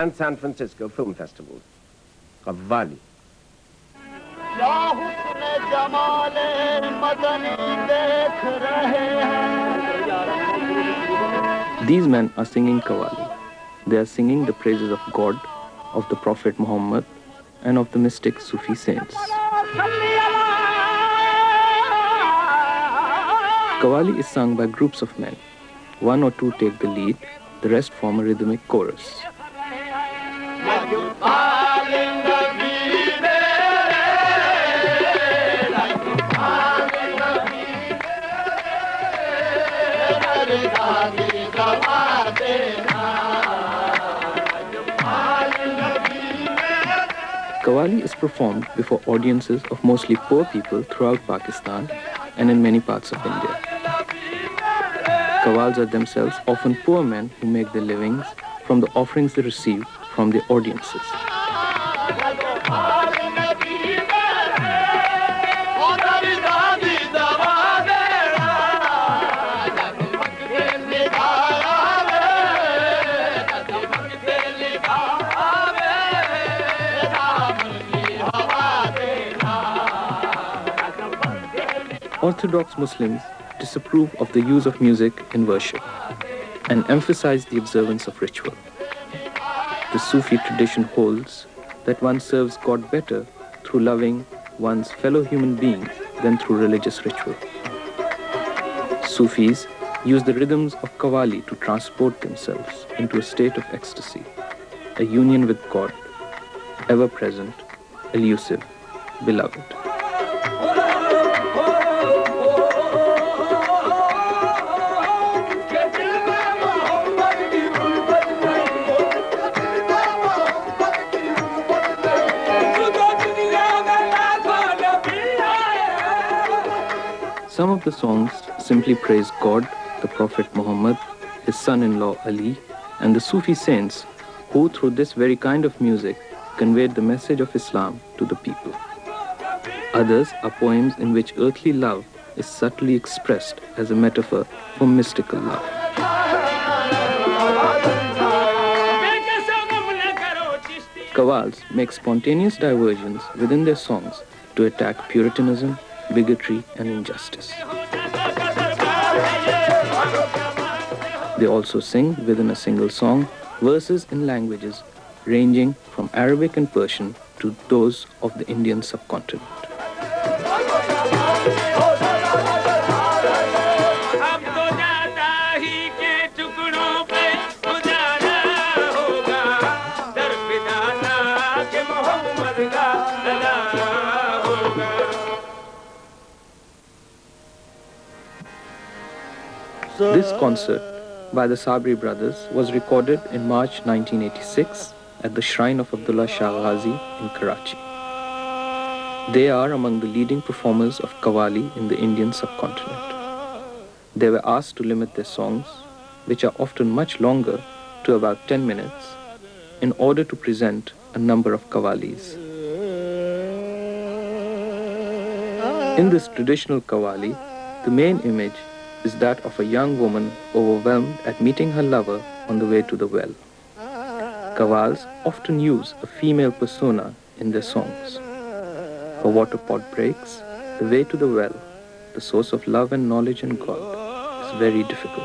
and San Francisco film festivals. Qawwali. These men are singing Qawwali. They are singing the praises of God, of the Prophet Muhammad, and of the mystic Sufi saints. Qawwali is sung by groups of men. One or two take the lead, the rest form a rhythmic chorus. Qawwali is performed before audiences of mostly poor people throughout Pakistan and in many parts of India. Qawwals are themselves often poor men who make their livings from the offerings they receive from their audiences. Orthodox Muslims disapprove of the use of music in worship and emphasize the observance of ritual. The Sufi tradition holds that one serves God better through loving one's fellow human beings than through religious ritual. Sufis use the rhythms of Qawwali to transport themselves into a state of ecstasy, a union with God, ever present, elusive, beloved. Some of the songs simply praise God, the Prophet Muhammad, his son-in-law Ali, and the Sufi saints who, through this very kind of music, conveyed the message of Islam to the people. Others are poems in which earthly love is subtly expressed as a metaphor for mystical love. Qawwals make spontaneous diversions within their songs to attack Puritanism, bigotry, and injustice. They also sing within a single song verses in languages ranging from Arabic and Persian to those of the Indian subcontinent. This concert by the Sabri brothers was recorded in March 1986 at the shrine of Abdullah Shah Ghazi in Karachi. They are among the leading performers of Qawwali in the Indian subcontinent. They were asked to limit their songs, which are often much longer, to about 10 minutes, in order to present a number of Qawwalis. In this traditional Qawwali, the main image is that of a young woman overwhelmed at meeting her lover on the way to the well. Qawwals often use a female persona in their songs. A water pot breaks, the way to the well, the source of love and knowledge in God, is very difficult.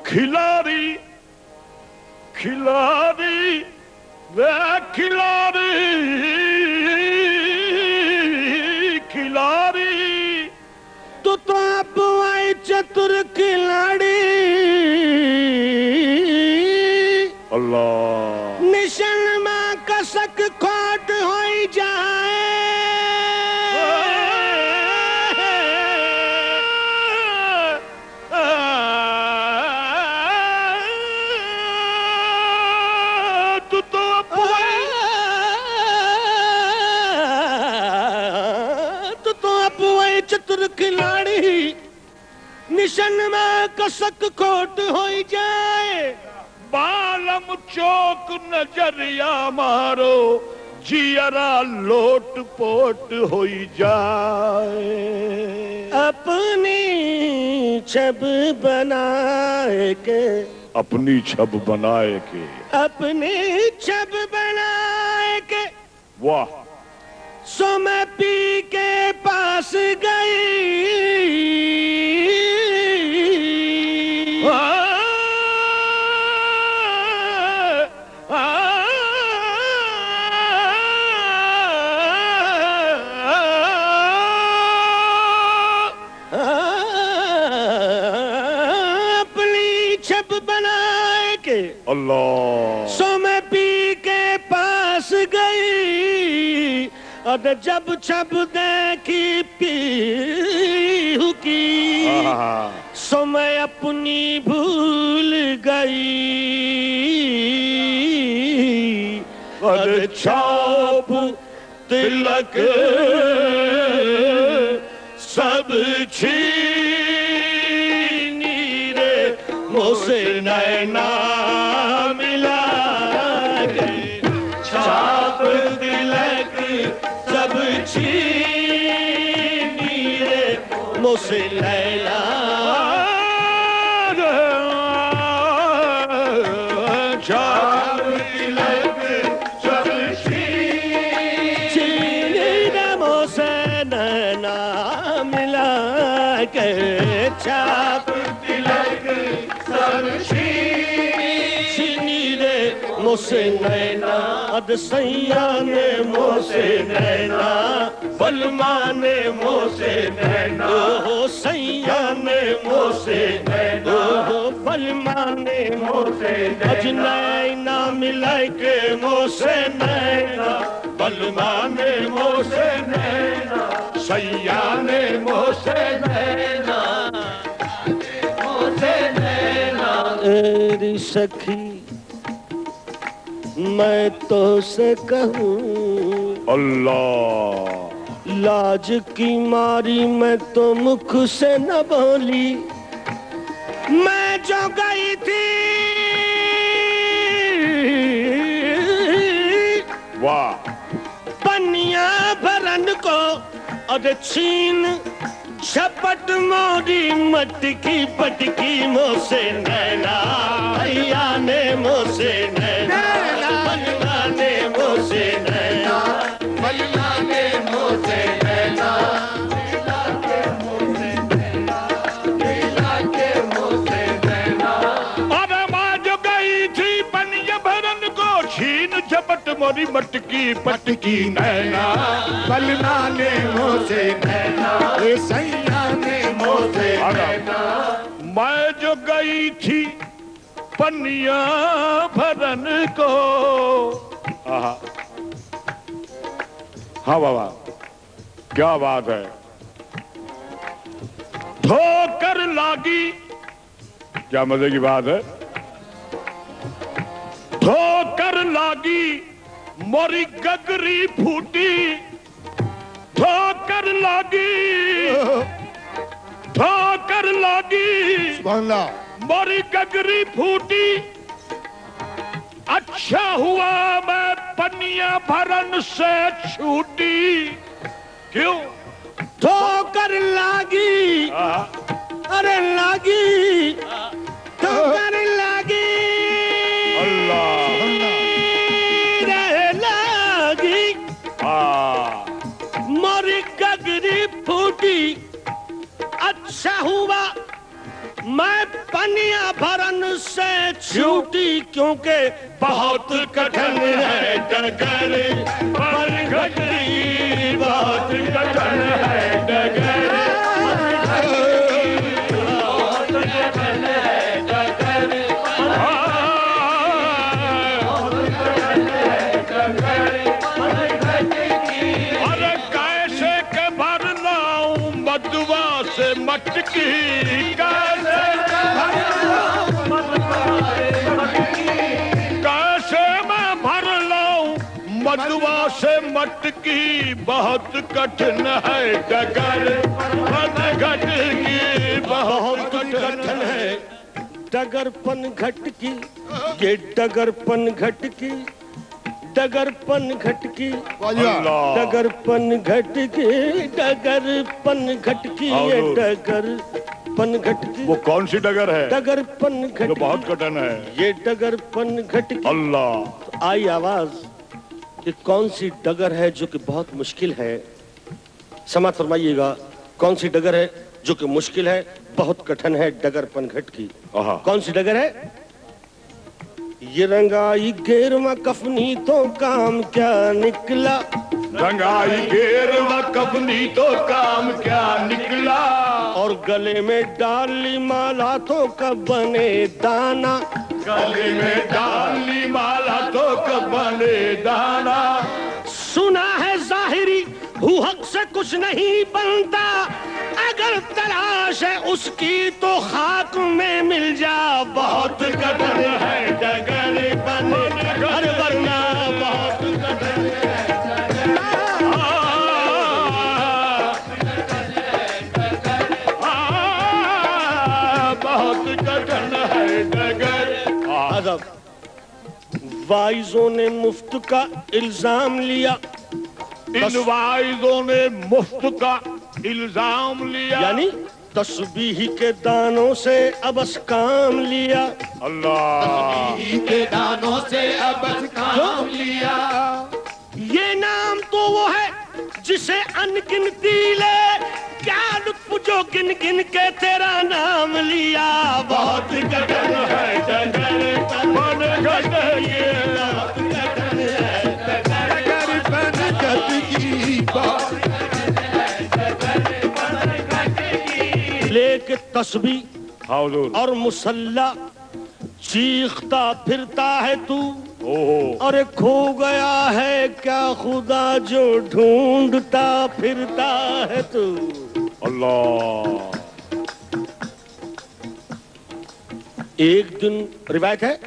खिलाड़ी खिलाड़ी वे खिलाड़ी खिलाड़ी तू तो अपवाई चतुर खिलाड़ी अल्लाह mission में कसक खोट हो जाए खिलाड़ी निशन में कसक खोट हो जाए बालम चौक नजरिया मारो जियरा लोट पोट होई जाए। अपनी छब बनाए के, अपनी छब बनाए के, अपनी छब बनाए के, वाह। सो मैं पी के पास गई, अपनी छब बनाए के, अल्लाह। सो मैं पी के पास गई, और जब छब देखी पीहू की, सो मैं अपनी भूल गई, और छाप तिलक सब छीनी रे मुझसे नैना मिला के, छाप तिलक सब छीनी रे मुझसे नैना, छाप तिलक सब छीनी रे मुझसे नैना मिला के, छाप तिलक सब छीनी रे मुझसे नैना, अद सैया ने मुझसे नैना, बलमा ने मुझसे नैना, ओ सैया ने मुझसे नैना, ओ बलमा ने मुझसे नैना, अज नैना मिला के मुझसे नैना, बलमा ने मुझसे नैना, सैया ने मुझसे नैना, मुझसे नैना। तेरी सखी मैं तो से कहूँ, अल्लाह। लाज की मारी मैं तो मुख से न बोली, मैं जो गई थी, वाह। पनिया भरन को, और छीन झपट मोरी मटकी पटकी मुझसे नैना, भैया ने मुझसे नैना, बलमा ने मुझसे नैना, बलमा ने मुझसे नैना, मिला के मुझसे नैना, मिला के मुझसे नैना। अरे माँ जो गई थी पनिया भरन को, छीन झपट मोरी मटकी पटकी नैना, बलमा ने मुझसे नैना, सैया ने मुझसे नैना। मैं जो गई थी पनिया भरन को, आहा। हाँ बाबा, क्या बात है। ठोकर लागी, क्या मजे की बात है। ठोकर लागी मोरी गगरी फूटी, ठोकर लागी, ठोकर लागी मोरी गगरी फूटी, अच्छा हुआ मैं पनिया भरन से छूटी। क्यों? ठोकर लागी, अरे लागी, ठोकर लागी, अल्लाह लागी, मोरी गगरी फूटी, अच्छा हुआ मैं पनिया भरन से छूटी, क्योंकि बहुत कठिन है डगर पर घटी, बहुत कठिन है डगर, बहुत कठिन है डगर, अरे कैसे के भर लाऊं मधुआ से मटकी, कैसे मैं भर लाऊं मधुआ से मटकी, बहुत कठिन है डगर घट की, बहुत कठिन है डगरपन घट की, ये डगरपन घट की, डगरपन घटकी अल्लाह डगरपन घटकी डगरपन घटकी ये डगरपन घटकी वो कौन सी डगर है डगरपन जो घटकी बहुत कठिन है ये डगरपन घटकी अल्लाह तो आई आवाज कि कौन सी डगर है जो कि बहुत मुश्किल है समाज फरमाइएगा कौन सी डगर है जो कि मुश्किल है बहुत कठिन है डगरपन घटकी आहा कौन सी डगर है ये रंगाई घेरवा कफनी तो काम क्या निकला रंगाई घेरवा कफनी तो काम क्या निकला और गले में डाली माला तो कब बने दाना गले में डाली माला तो कब बने दाना सुना है जाहिरी हु हक से कुछ नहीं बनता अगर तलाश है उसकी तो खाक में मिल जा बहुत कठिन है डगर बने घर वरना बहुत कठिन बहुत कठिन है डगर अदब वाइजों ने मुफ्त का इल्जाम लिया इन वाइजों ने मुफ्त का इल्जाम लिया यानी तस्बीह के दानों से अबस काम लिया अल्लाह के दानों से अब काम लिया ये नाम तो वो है जिसे अनगिनती ले क्या लुत्फ जो गिन गिन के तेरा नाम लिया बहुत कठिन है डगर मन घट ये लेके तस्बीह हाँ हुजूर और मुसल्ला चीखता फिरता है तू ओहो अरे खो गया है क्या खुदा जो ढूंढता फिरता है तू अल्लाह एक दिन रिवायत है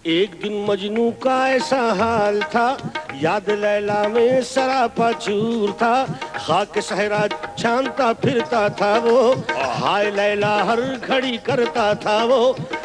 एक दिन मजनू का ऐसा हाल था याद लैला में सरापा चूर था खाक सहरा छानता फिरता था वो हाय लैला हर घड़ी करता था वो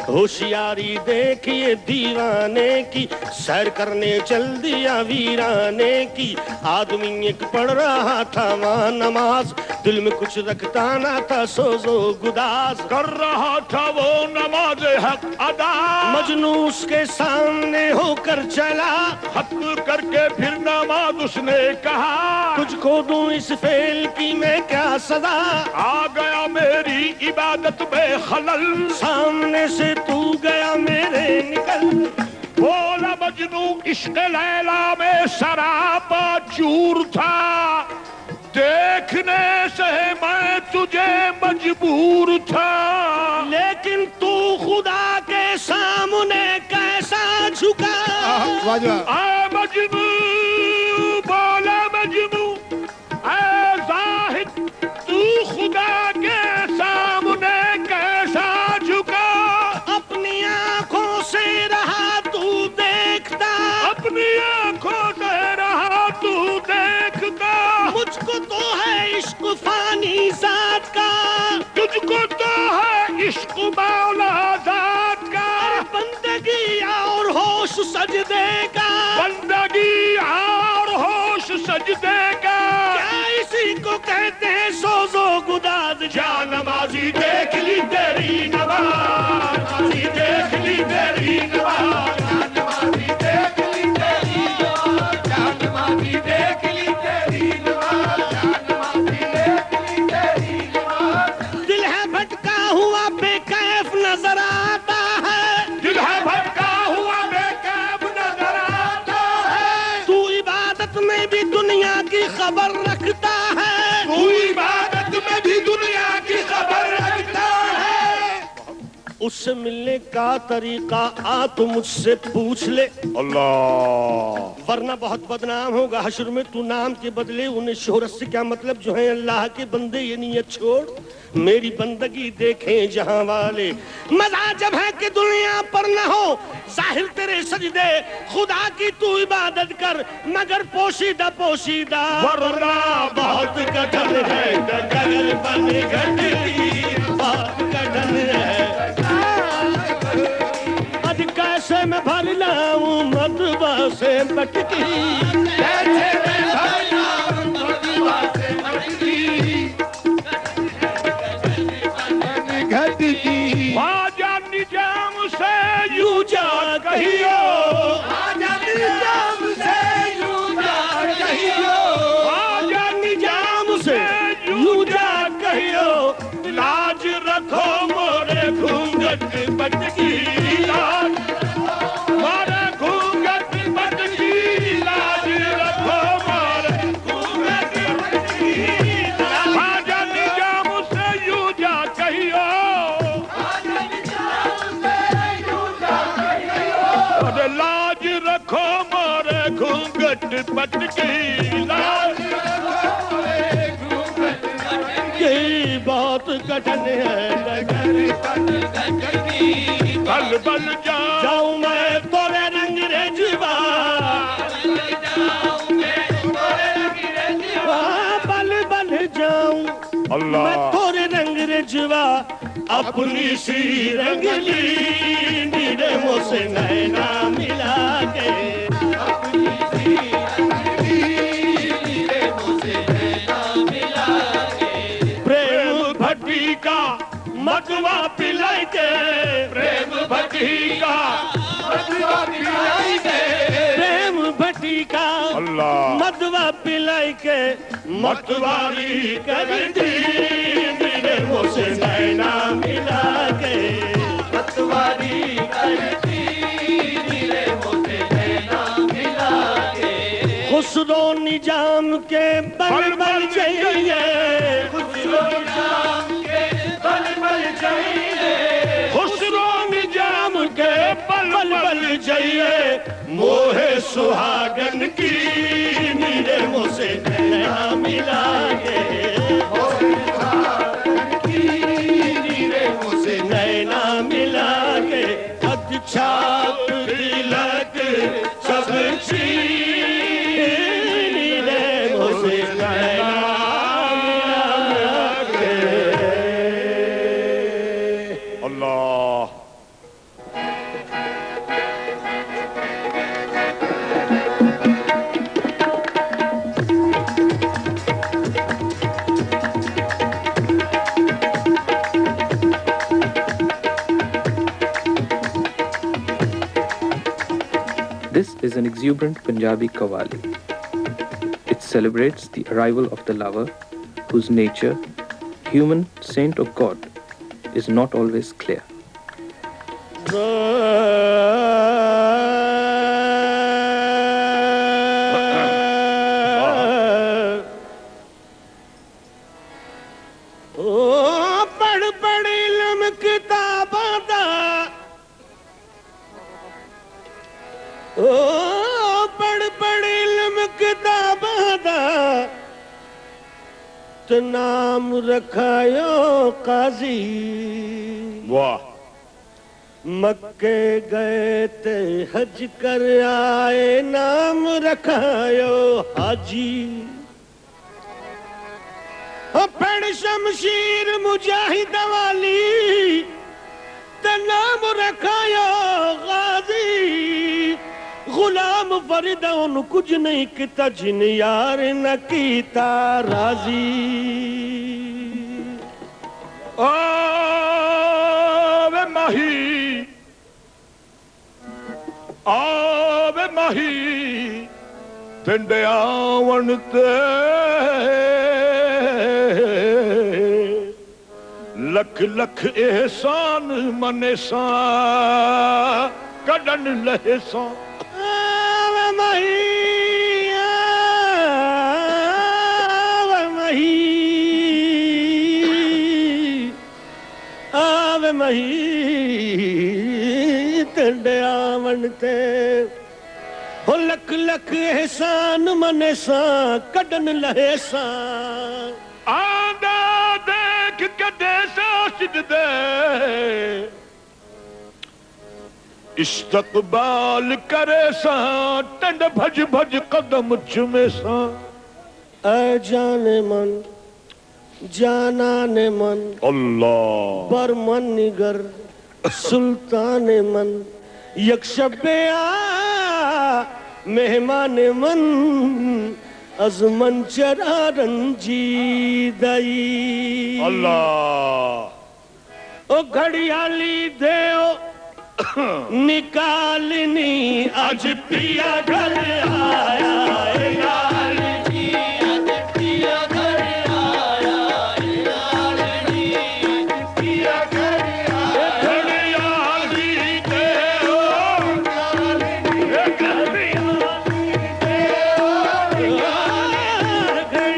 होशियारी देखिए दीवाने की सैर करने चल दिया वीराने की आदमी एक पढ़ रहा था वहाँ नमाज दिल में कुछ रखता ना था सोजो गुदास कर रहा था वो नमाज हक अदा मजनू उसके सामने होकर चला खत्म करके फिर नमाज उसने कहा तुझको दूं इस फेल की मैं क्या सदा आ गया मेरी इबादत में खलल सामने से तू गया मेरे निकल बोला मजनू इश्क लैला में सरापा चूर था देखने से मैं तुझे मजबूर था लेकिन तू खुदा के सामने कैसा झुका आ मजनू बोला मजनू ऐ जाहिद तू खुदा के सामने कैसा झुका अपनी आंखों से रहा तू देखता अपनी आंखों से रहा तू देखता मुझको तो है इश्क फानी जात का तुझको तो है इश्क मौला जात का बंदगी और होश सजदे का बंदगी और होश सजदे का क्या इसी को कहते हैं सोजो गुदाद जा नमाजी देख ली तेरी नमाज नमाजी देख ली तेरी नमाज नमाज़ी देख ली तेरी नमाज़ नमाज़ी देख ली तेरी नमाज़ नमाज़ी देख ली तेरी नमाज़ दिल है भटका हुआ बेकैफ नजर आता है दिल है भटका हुआ बेकैफ नजर आता है तू इबादत में भी दुनिया की खबर रखता है तू इबादत में भी दुनिया की खबर रखता है उससे मिलने का तरीका आ तो मुझसे पूछ ले अल्लाह वरना बहुत बदनाम होगा हश्र में तू नाम के बदले उन्हें शोहरत से क्या मतलब जो है अल्लाह के बंदे ये नियत छोड़ मेरी बंदगी देखें जहां वाले मजा जब है कि दुनिया पर न हो जाहिर तेरे सजदे खुदा की तू इबादत कर मगर पोशीदा पोशीदा वरना बहुत कठिन है डगर बन घटती बहुत कठिन है अध कैसे कैसे मैं भर लाऊं मधुआ से मटकी, कैसे मैं भर लाऊं मधुआ से मटकी, घटकी। ख्वाजा निजाम से यूं जा कहियो, ख्वाजा निजाम से यूं जा कहियो, ख्वाजा निजाम से यूं जा कहियो, लाज रखो मोरे घूंघट बटकी, लाज मोरे घूंघट बटकी, लाज रखो मोरे घूंघट बटकी। ख्वाजा निजाम से यूं जा कहियो, ख्वाजा निजाम से यूं जा कहियो, और लाज रखो मोरे घूंघट बटकी, लाज ये बहुत कठिन है डगर बल बल जा जाऊं मैं तोरे रंग रेजवा, बल बल जाऊं अल्लाह। मैं तोरे रंग रेजवा, अपनी सी रंगली नीरे मुझसे नैना मिला के, अपनी सी रंगली नीरे मुझसे नैना मिला के, प्रेम भट्टी का मगवा पिलाई के, प्रेम भट्टी का मधुआ पिलाई दे, प्रेम भट्टी का अल्लाह मधुआ पिलाई के, मतवारी कर दी मेरे मुझसे नैना मिला के, मतवारी करती नीरे मुझसे नैना मिला के, खुसरो निजाम के बल बल चाहिए, खुसरो निजाम के बल बल चाहिए, खुसरो निजाम के बल बल चाहिए, मोहे सुहागन की मेरे मुझसे नैना मिला के, नीरे मुझसे नैना मिला के, अच्छा तिलक सब चीज नीरे मुझसे नैना मिला के। अल्लाह। This is an exuberant Punjabi qawwali. It celebrates the arrival of the lover, whose nature, human, saint or god, is not always clear. ओ पढ़ पढ़ इल्म किताबां दा, ओ पढ़ पढ़ इल्म किताबां दा, ते नाम रखायो काजी, वाह। मक्के गए ते हज कर आए, नाम रखायो हाजी, फड़ शमशीर मुजाहिद वाली, ते नाम रखायो गाजी, गुलाम फरीदा उन कुछ नहीं किता, जिन यार न कीता राजी। आवे माही, आवे माही, पिंड आवन ते लख लख एहसान मने सा कढन लहे सा। आवे मही, आवे मही, आवे मही, तंडे आवन ते हो लख लख एहसान मने सा कढन लहे सा। आंदा देख के देसा सिजदे, इस्तकबाल करे सा टंड भज भज कदम चुमे सा। ऐ जाने मन जाना ने मन अल्लाह बरमन निगर सुल्तान मन यकशब्या मेहमान मन अजमन चरा रंजीदई अल्लाह ओ घड़ियाली देओ निकालनी आज पिया घर आया लाल जी आज पिया घर आया लाल जी आज पिया घर आया घड़ियाली देओ घड़ियाली देओ घड़ियाली देओ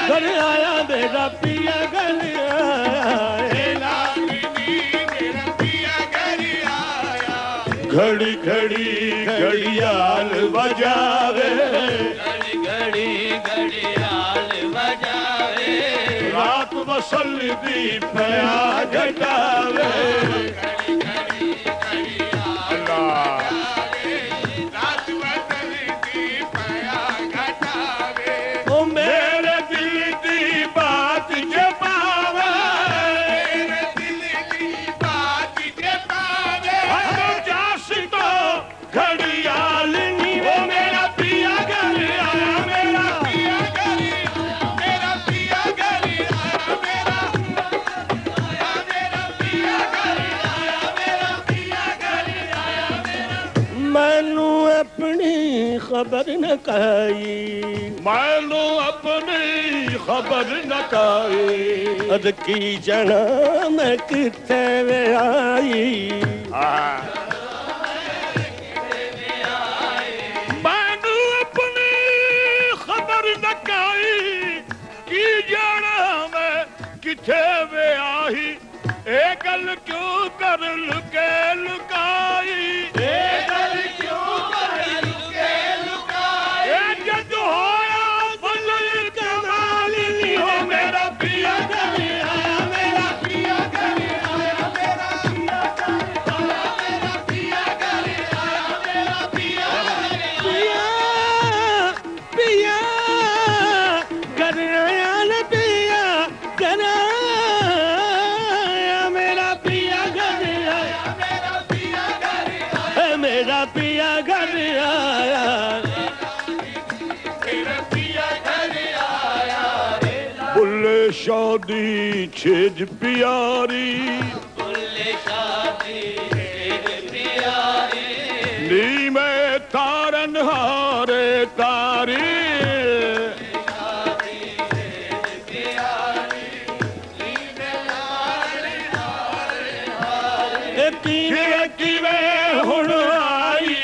घड़ियाली घड़ी घड़ी घड़ियाल बजावे घड़ी घड़ी घड़ियाल बजावे रात बसल दी पया घटावे घड़ी घड़ी घड़ियाल बजावे रात बदल दी पया घटावे ओ मेरे दिल दी बात जे पावे मेरे दिल की बात जे पावे हम जास तो घड़ियाल नी वो मेरा पिया घर आया मेरा पिया गली आया मेरा पिया गली आया मेरा पिया गली आया मेरा पिया गली आया मेरा मैनू अपनी खबर न कही मैनू अपनी खबर न काई अद की जना मैं किथे वे आई मैनू अपनी खबर न काई की जाना मैं किथे वे आई ए गल क्यों कर लुके लुकाई ए गल क्यों कर लुके लुकाए ए जद होया फजल कमाल नी हो मेरा पिया घर आया मेरा पिया गली आया मेरा पिया गली आया मेरा पिया पिया पिया घर आया न पिया घर आया मेरा पिया घर आया मेरा पिया गली मेरा पिया घर आया मेरा पिया गली आया बुल्ले शादी छेज प्यारी बुल्ले शादी प्यारी नी मैं तारन हारे तारी किवे किवे हुण आई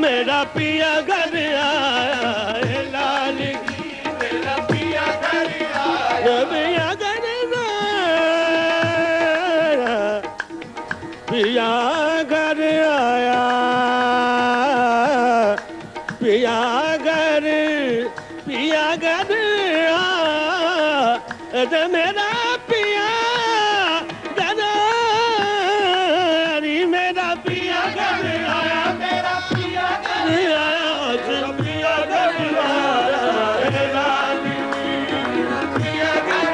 मेरा पिया घर आया लाल की मेरा पिया घर आया पिया घर आया पिया घर आया पिया घर आया मेरा पिया दादारी मेरा पिया घर आया मेरा पिया घर पिया घर आया लाल पिया घर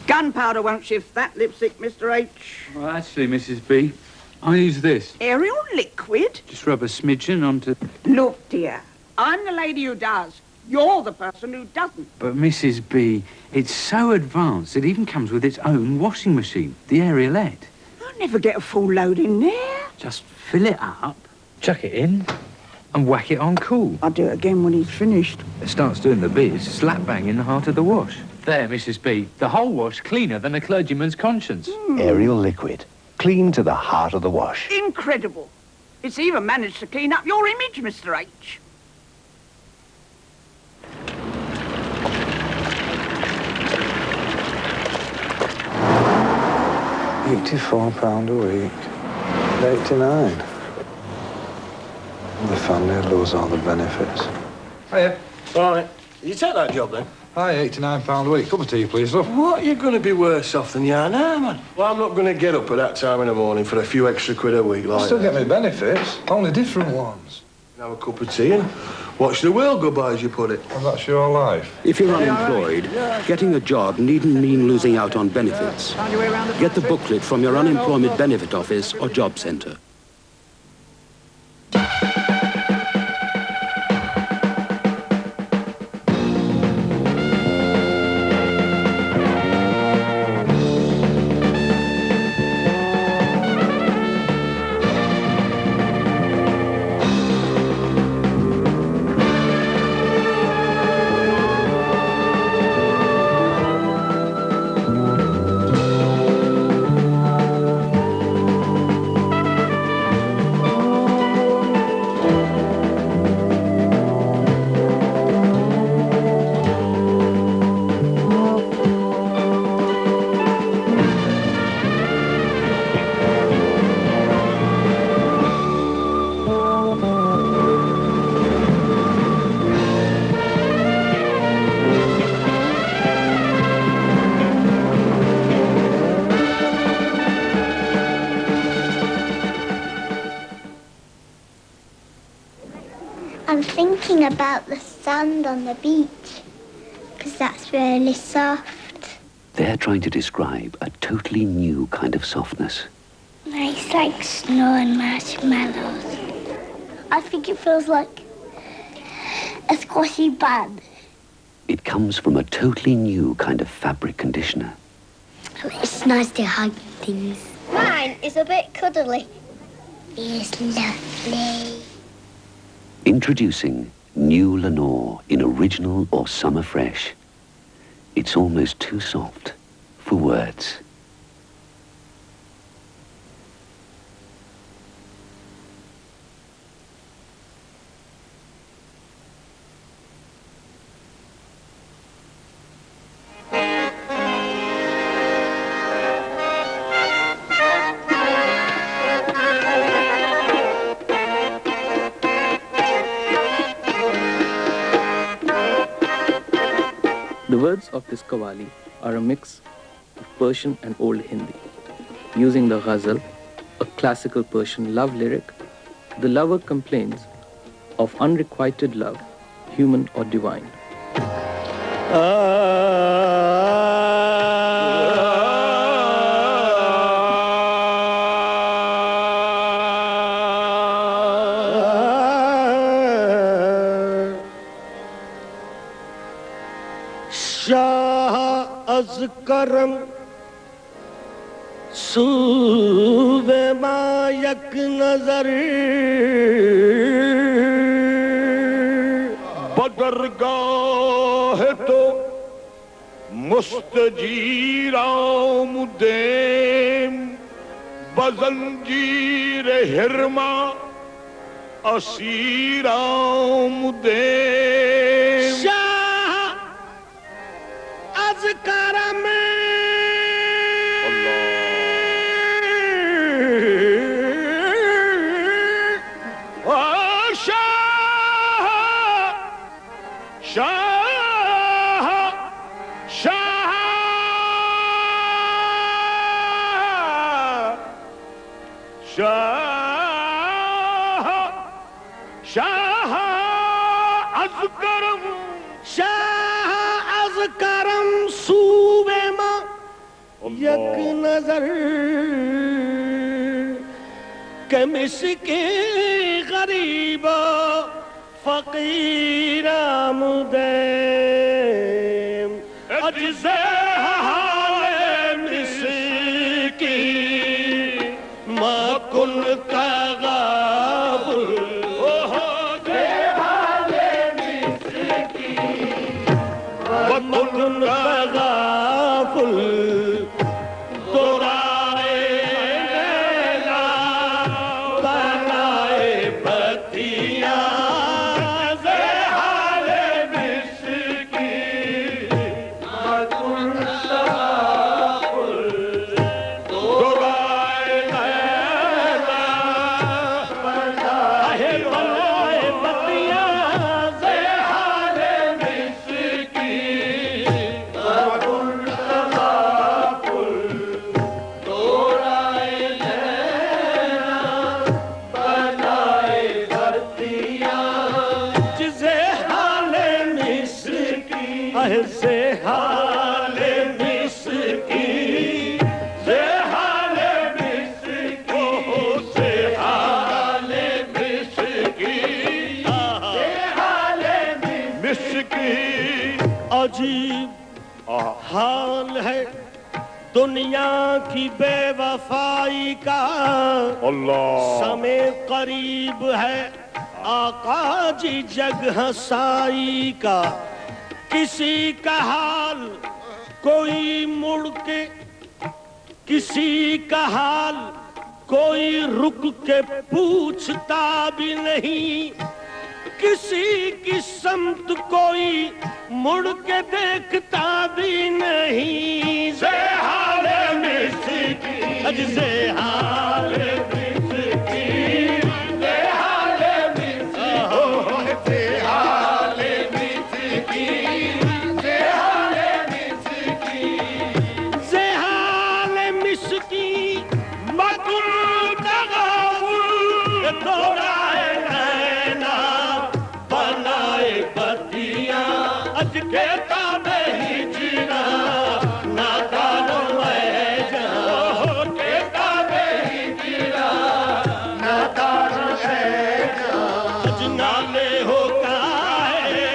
Gunpowder won't shift that lipstick, Mr. H. Well, actually, Mrs. B, I use this. Ariel liquid? Just rub a smidgen onto... Look, dear, I'm the lady who does. You're the person who doesn't. But, Mrs. B, it's so advanced, it even comes with its own washing machine, the Arielette. I'll never get a full load in there. Just fill it up, chuck it in, and whack it on cool. I'll do it again when he's finished. It starts doing the biz, slap bang in the heart of the wash. There, Mrs. B, the whole wash cleaner than a clergyman's conscience. Ariel liquid. Clean to the heart of the wash. Incredible. It's even managed to clean up your image, Mr. H. £84 a week. 89. The family lose all the benefits. Hiya. All right. You take that job then? Hi, £89 a week. Cup of tea, please, love. What? You're going to be worse off than you are now, man. Well, I'm not going to get up at that time in the morning for a few extra quid a week like Still that. get me benefits, only different ones. Have a cup of tea and watch the world go by, as you put it. And that's your life. If you're unemployed, getting a job needn't mean losing out on benefits. Get the booklet from your unemployment benefit office or job centre. I'm thinking about the sand on the beach, because that's really soft. They're trying to describe a totally new kind of softness. Nice like snow and marshmallows. I think it feels like a squashy bun. It comes from a totally new kind of fabric conditioner. It's nice to hug things. Mine is a bit cuddly. It's lovely. Introducing new Lenore in Original or Summer Fresh. It's almost too soft for words. The words of this qawwali are a mix of Persian and Old Hindi. Using the ghazal, a classical Persian love lyric, the lover complains of unrequited love, human or divine. az karam सूबे मां यक नजर मगर गाह तो मुस्तजीराम देम बजंजीर हिरमा असीराम देम शाह az karam यक नजर कमिस के गरीब फकीरा मुदैम अजज़े हाले मिसकी माकुन तगाबुल ओहो हाले मिसकी माकुन तगाबुल हाल है दुनिया की बेवफाई का अल्लाह समय करीब है आका जी जग हसाई का किसी का हाल कोई मुड़ के किसी का हाल कोई रुक के पूछता भी नहीं किसी की समत कोई मुड़ के देखता भी नहीं से हाले मिसकी से हाले मिसकी से हाले मिसकी से हाले मिसकी से हाले मिसकी से हाले मिसकी मकुल तगाफुल तोड़ा कहता नहीं जीना नादानो है जाओ कहता नहीं जीना नादानो है जाओ नाले हो काहे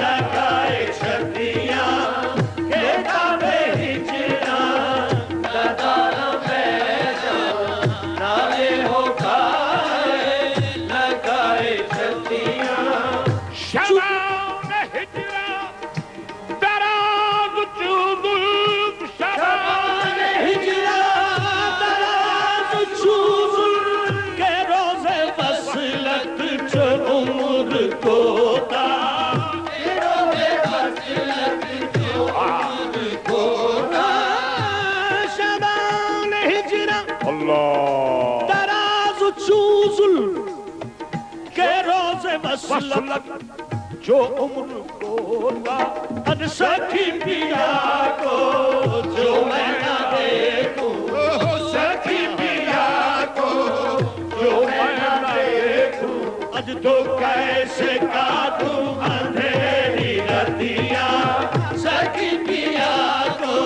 लगाए छतियां कहता नहीं जीना नादानो है जाओ नाले हो काहे लगाए छतियां जो उम्र को अद सखी पिया को जो मैं ना देखूं सखी पिया को जो मैं ना देखूं अज तो कैसे काटूं अंधेरी रतिया सखी पिया को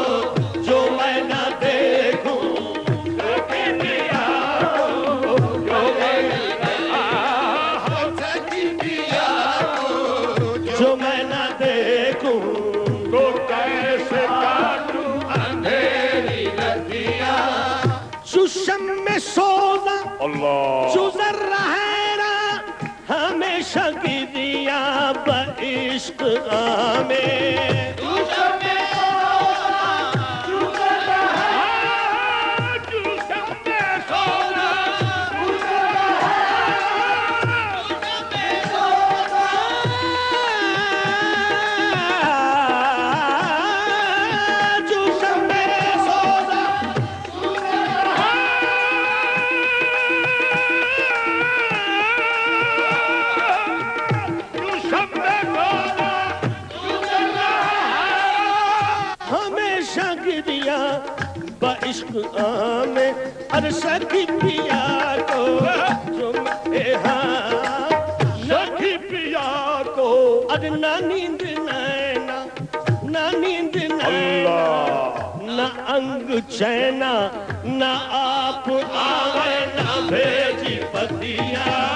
जो मैं ना देखूं सखी पिया को जो मैं जो मैं न देखूं तो कैसे काटूं अंधेरी रतियां सुषम में सोना अल्लाह सुजर रहेगा हमेशा की दिया इश्क आमे इश्क आमे अरे सखी पिया को तुम सखी पिया को अरे ना नींद नैना ना नींद नैना ना अंग चैना ना आप आवे ना भेजी पतिया